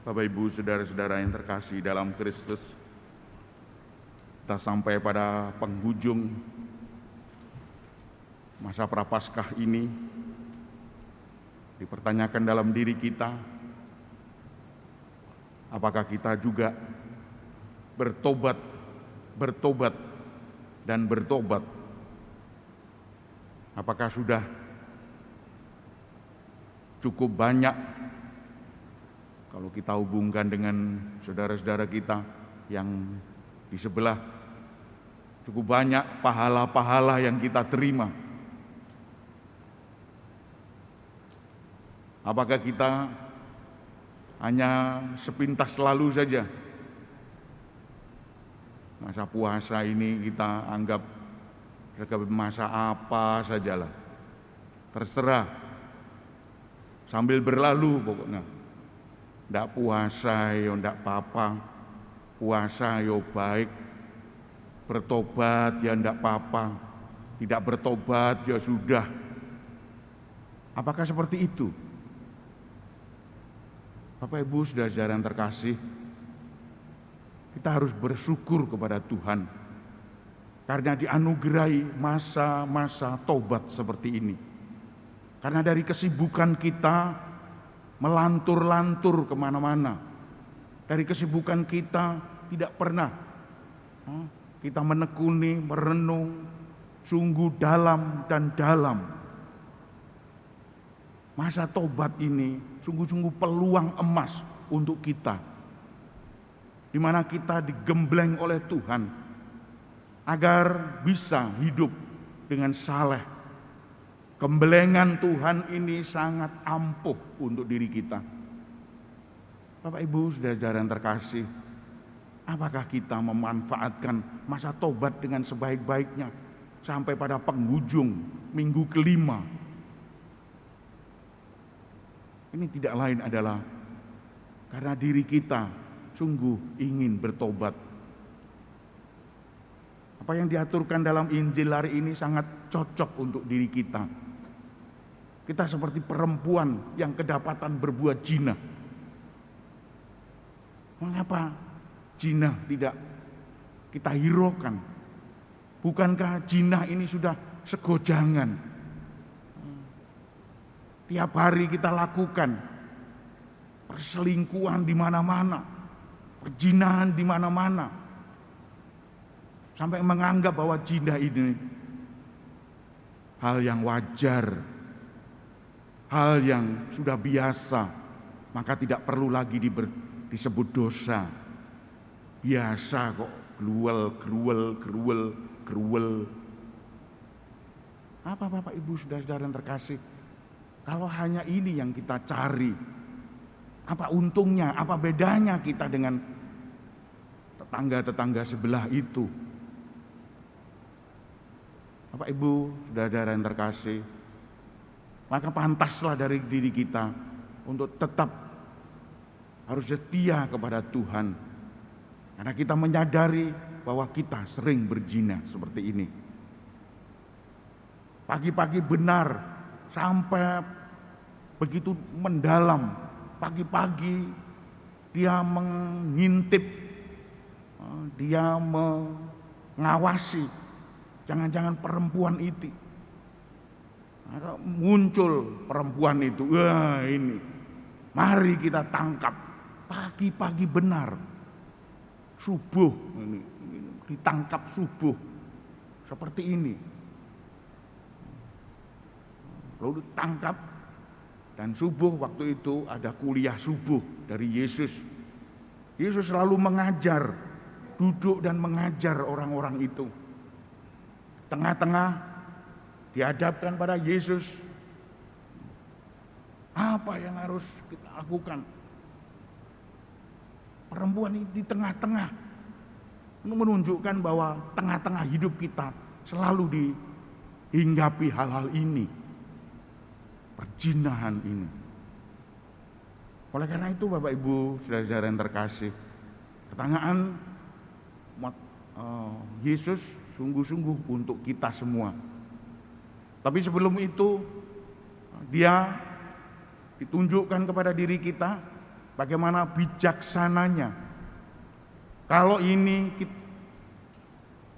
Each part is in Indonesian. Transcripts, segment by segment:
Bapak Ibu saudara-saudara yang terkasih dalam Kristus, kita sampai pada penghujung masa Prapaskah ini. Dipertanyakan dalam diri kita, apakah kita juga bertobat, dan bertobat? Apakah sudah cukup banyak kalau kita hubungkan dengan saudara-saudara kita yang di sebelah, cukup banyak pahala-pahala yang kita terima? Apakah kita hanya sepintas lalu saja? Masa puasa ini kita anggap sebagai masa apa sajalah, terserah, sambil berlalu pokoknya. Ndak puasa yo ndak apa-apa, puasa yo baik, bertobat ya ndak apa-apa, tidak bertobat ya sudah. Apakah seperti itu? Bapak Ibu saudara-saudara yang terkasih, kita harus bersyukur kepada Tuhan karena dianugerahi masa-masa tobat seperti ini. Karena dari kesibukan kita melantur-lantur kemana-mana, dari kesibukan kita tidak pernah kita menekuni, merenung sungguh dalam dan dalam. Masa tobat ini sungguh-sungguh peluang emas untuk kita, di mana kita digembleng oleh Tuhan agar bisa hidup dengan saleh. Gemblengan Tuhan ini sangat ampuh untuk diri kita. Bapak Ibu saudara-saudara yang terkasih, apakah kita memanfaatkan masa tobat dengan sebaik-baiknya sampai pada penghujung minggu kelima? Ini tidak lain adalah karena diri kita sungguh ingin bertobat. Apa yang diaturkan dalam Injil hari ini sangat cocok untuk diri kita. Kita seperti perempuan yang kedapatan berbuat zina. Mengapa zina tidak kita hiraukan? Bukankah zina ini sudah segojangan? Tiap hari kita lakukan perselingkuhan di mana-mana, perzinahan di mana-mana, sampai menganggap bahwa zina ini hal yang wajar, hal yang sudah biasa, maka tidak perlu lagi disebut dosa. Biasa kok, geruwel. Apa Bapak Ibu saudara-saudara yang terkasih? Kalau hanya ini yang kita cari, apa untungnya, apa bedanya kita dengan tetangga-tetangga sebelah itu? Bapak Ibu saudara-saudara yang terkasih, maka pantaslah dari diri kita untuk tetap harus setia kepada Tuhan, karena kita menyadari bahwa kita sering berzina seperti ini. Pagi-pagi benar sampai begitu mendalam, pagi-pagi dia mengintip, dia mengawasi, jangan-jangan perempuan itu. Maka muncul perempuan itu, wah ini, mari kita tangkap. Pagi-pagi benar, subuh, ini, ditangkap subuh, seperti ini. Lalu ditangkap, dan subuh waktu itu ada kuliah subuh dari Yesus. Yesus selalu mengajar, duduk dan mengajar orang-orang itu. Tengah-tengah dihadapkan pada Yesus. Apa yang harus kita lakukan? Perempuan ini di tengah-tengah, menunjukkan bahwa tengah-tengah hidup kita selalu dihinggapi hal-hal ini, perzinahan ini. Oleh karena itu Bapak Ibu saudara-saudara yang terkasih, pertanyaan Yesus sungguh-sungguh untuk kita semua. Tapi sebelum itu dia ditunjukkan kepada diri kita bagaimana bijaksananya. Kalau ini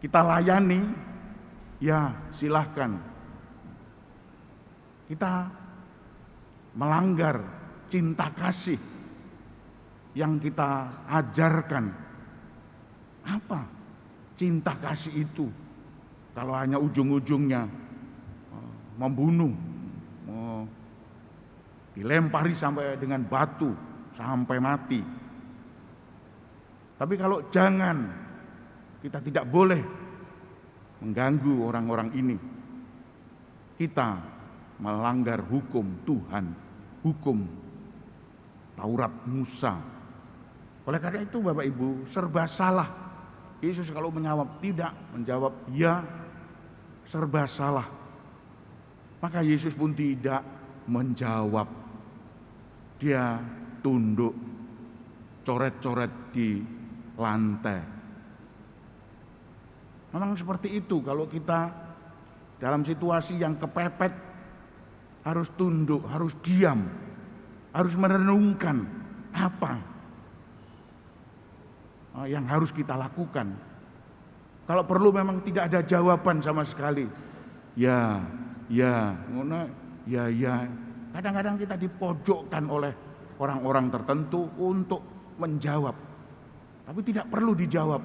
kita layani, ya silahkan. Kita melanggar cinta kasih yang kita ajarkan. Apa cinta kasih itu? Kalau hanya ujung-ujungnya membunuh, dilempari sampai dengan batu sampai mati. Tapi kalau kita tidak boleh mengganggu orang-orang ini. Kita melanggar hukum Tuhan, hukum Taurat Musa. Oleh karena itu Bapak Ibu, serba salah. Yesus kalau menjawab ya, serba salah. Maka Yesus pun tidak menjawab. Dia tunduk, coret-coret di lantai. Memang seperti itu, kalau kita dalam situasi yang kepepet, harus tunduk, harus diam, harus merenungkan apa yang harus kita lakukan. Kalau perlu memang tidak ada jawaban sama sekali. Ya. Kadang-kadang kita dipojokkan oleh orang-orang tertentu untuk menjawab. Tapi tidak perlu dijawab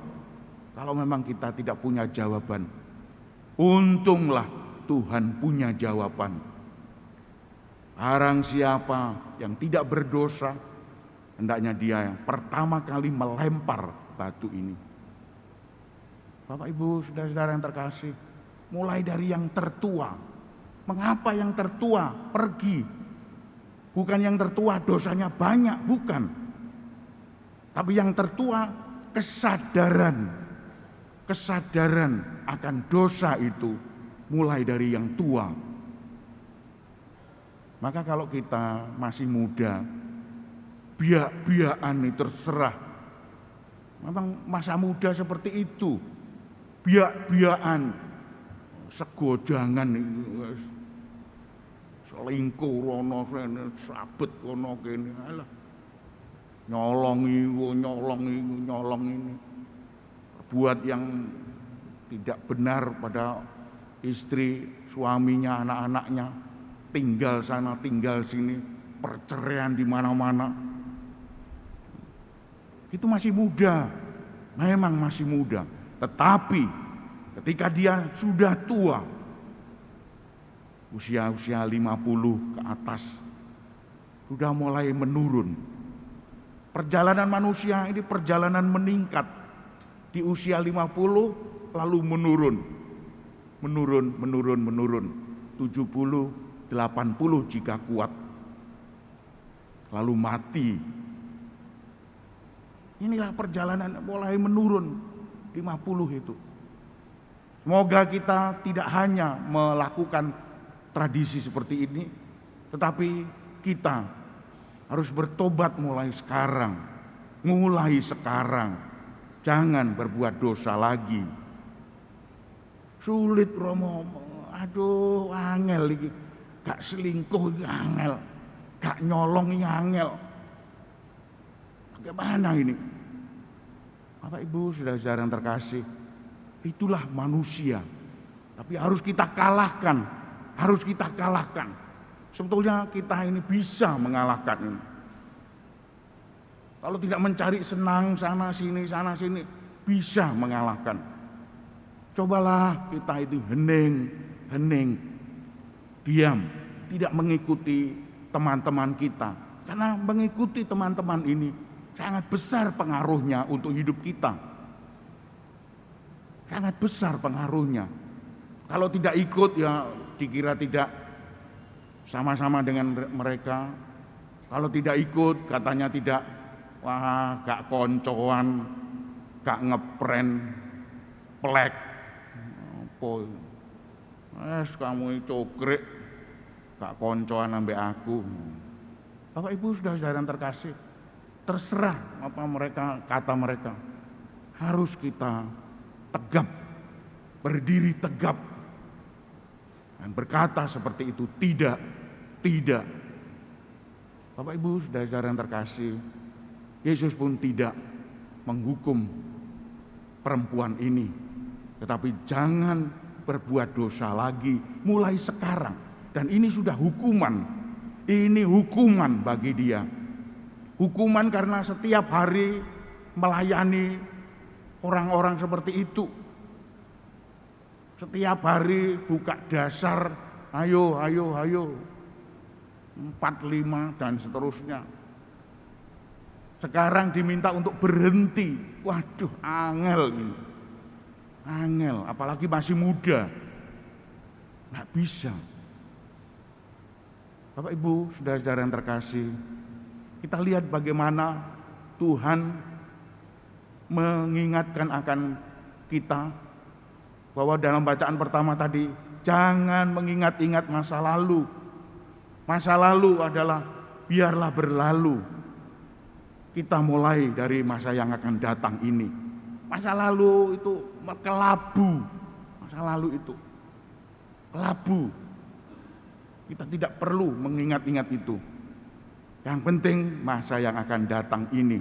kalau memang kita tidak punya jawaban. Untunglah Tuhan punya jawaban. Barang siapa yang tidak berdosa, hendaknya dia yang pertama kali melempar batu ini. Bapak Ibu, saudara-saudara yang terkasih, mulai dari yang tertua. Mengapa yang tertua pergi? Bukan yang tertua dosanya banyak, bukan. Tapi yang tertua kesadaran akan dosa itu mulai dari yang tua. Maka kalau kita masih muda, biak-biakan itu terserah. Memang masa muda seperti itu, biak-biakan, segojangan, selingkuh rono sabet rono kene, alah. Nyolong ini. Buat yang tidak benar pada istri, suaminya, anak-anaknya, tinggal sana, tinggal sini, perceraian di mana-mana. Itu masih muda, memang masih muda. Tetapi ketika dia sudah tua, usia 50 ke atas, sudah mulai menurun. Perjalanan manusia ini perjalanan meningkat. Di usia 50 lalu menurun. 70, 80 jika kuat. Lalu mati. Inilah perjalanan mulai menurun 50 itu. Semoga kita tidak hanya melakukan tradisi seperti ini, tetapi kita harus bertobat mulai sekarang. Jangan berbuat dosa lagi. Sulit Romo, aduh angel iki. Gak selingkuh iki angel, gak nyolong iki angel. Bagaimana ini? Bapak Ibu, saudara-saudara yang terkasih, itulah manusia. Tapi harus kita kalahkan. Sebetulnya kita ini bisa mengalahkan ini. Kalau tidak mencari senang sana sini, bisa mengalahkan. Cobalah kita itu hening, diam, tidak mengikuti teman-teman kita. Karena mengikuti teman-teman ini sangat besar pengaruhnya untuk hidup kita. Sangat besar pengaruhnya. Kalau tidak ikut ya dikira tidak sama-sama dengan mereka. Kalau tidak ikut katanya tidak, wah gak koncoan, gak ngepren, plek. Apa? Kamu cokrik, gak koncoan ambek aku. Bapak Ibu saudara yang terkasih, terserah apa kata mereka. Harus kita tegap, berdiri tegap dan berkata seperti itu, tidak. Bapak Ibu saudara yang terkasih, Yesus pun tidak menghukum perempuan ini, tetapi jangan berbuat dosa lagi mulai sekarang. Dan ini sudah hukuman, ini hukuman bagi dia. Hukuman karena setiap hari melayani orang-orang seperti itu. Setiap hari buka dasar, ayo, 4-5 dan seterusnya. Sekarang diminta untuk berhenti. Waduh, angel ini. Angel, apalagi masih muda. Nggak bisa. Bapak Ibu, saudara-saudara yang terkasih, kita lihat bagaimana Tuhan mengingatkan akan kita bahwa dalam bacaan pertama tadi, jangan mengingat-ingat masa lalu. Masa lalu adalah biarlah berlalu. Kita mulai dari masa yang akan datang ini. Masa lalu itu kelabu. Masa lalu itu kelabu. Kita tidak perlu mengingat-ingat itu. Yang penting masa yang akan datang ini.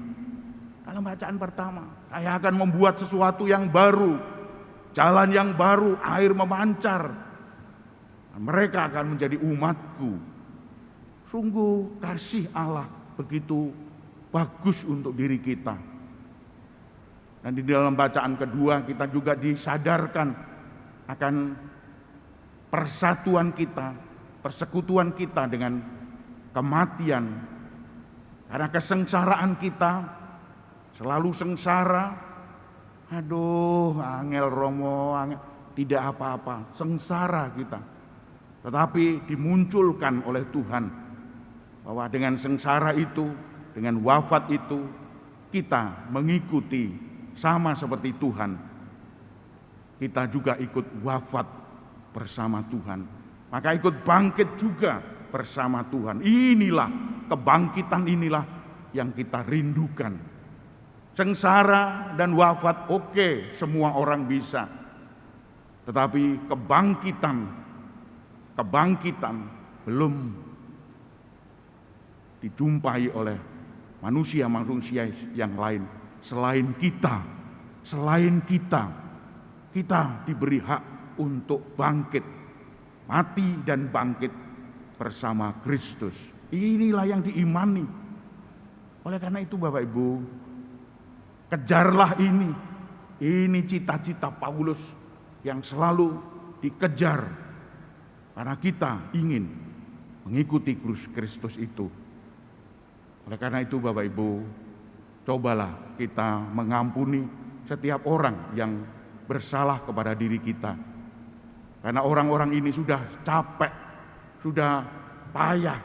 Dalam bacaan pertama, saya akan membuat sesuatu yang baru. Jalan yang baru, air memancar. Mereka akan menjadi umatku. Sungguh kasih Allah begitu bagus untuk diri kita. Dan di dalam bacaan kedua kita juga disadarkan akan persatuan kita, persekutuan kita dengan kematian. Karena kesengsaraan kita selalu sengsara. Aduh, angel Romo, angel. Tidak apa-apa, sengsara kita. Tetapi dimunculkan oleh Tuhan bahwa dengan sengsara itu, dengan wafat itu, kita mengikuti sama seperti Tuhan. Kita juga ikut wafat bersama Tuhan. Maka ikut bangkit juga bersama Tuhan. Inilah kebangkitan, inilah yang kita rindukan. Sengsara dan wafat oke, semua orang bisa. Tetapi kebangkitan belum dijumpai oleh manusia-manusia yang lain. Selain kita diberi hak untuk bangkit, mati dan bangkit bersama Kristus. Inilah yang diimani. Oleh karena itu Bapak Ibu, kejarlah ini. Ini cita-cita Paulus yang selalu dikejar. Karena kita ingin mengikuti Kristus itu. Oleh karena itu Bapak Ibu, cobalah kita mengampuni setiap orang yang bersalah kepada diri kita. Karena orang-orang ini sudah capek, sudah payah.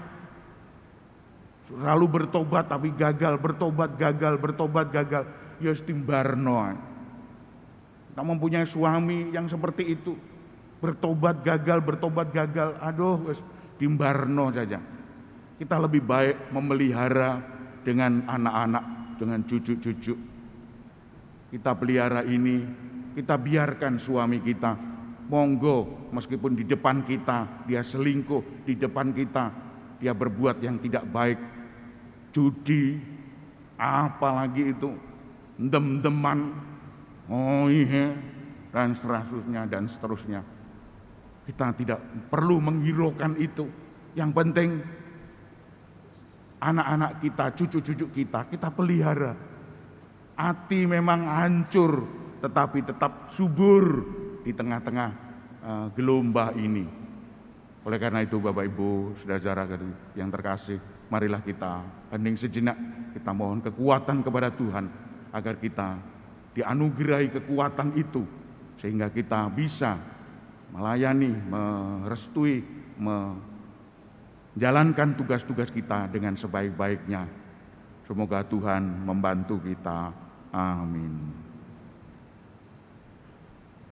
Selalu bertobat tapi gagal, bertobat gagal. Ya timbarno. Kita mempunyai suami yang seperti itu. Bertobat gagal. Aduh, timbarno saja. Kita lebih baik memelihara dengan anak-anak, dengan cucu-cucu. Kita pelihara ini, kita biarkan suami kita. Monggo, meskipun di depan kita dia selingkuh, di depan kita dia berbuat yang tidak baik. Judi, apalagi itu, dem-deman, dan seterusnya. Kita tidak perlu menghiraukan itu. Yang penting anak-anak kita, cucu-cucu kita pelihara. Hati memang hancur, tetapi tetap subur di tengah-tengah gelombang ini. Oleh karena itu Bapak Ibu, saudara-saudara yang terkasih, marilah kita hening sejenak, kita mohon kekuatan kepada Tuhan agar kita dianugerahi kekuatan itu sehingga kita bisa melayani, merestui, menjalankan tugas-tugas kita dengan sebaik-baiknya. Semoga Tuhan membantu kita. Amin.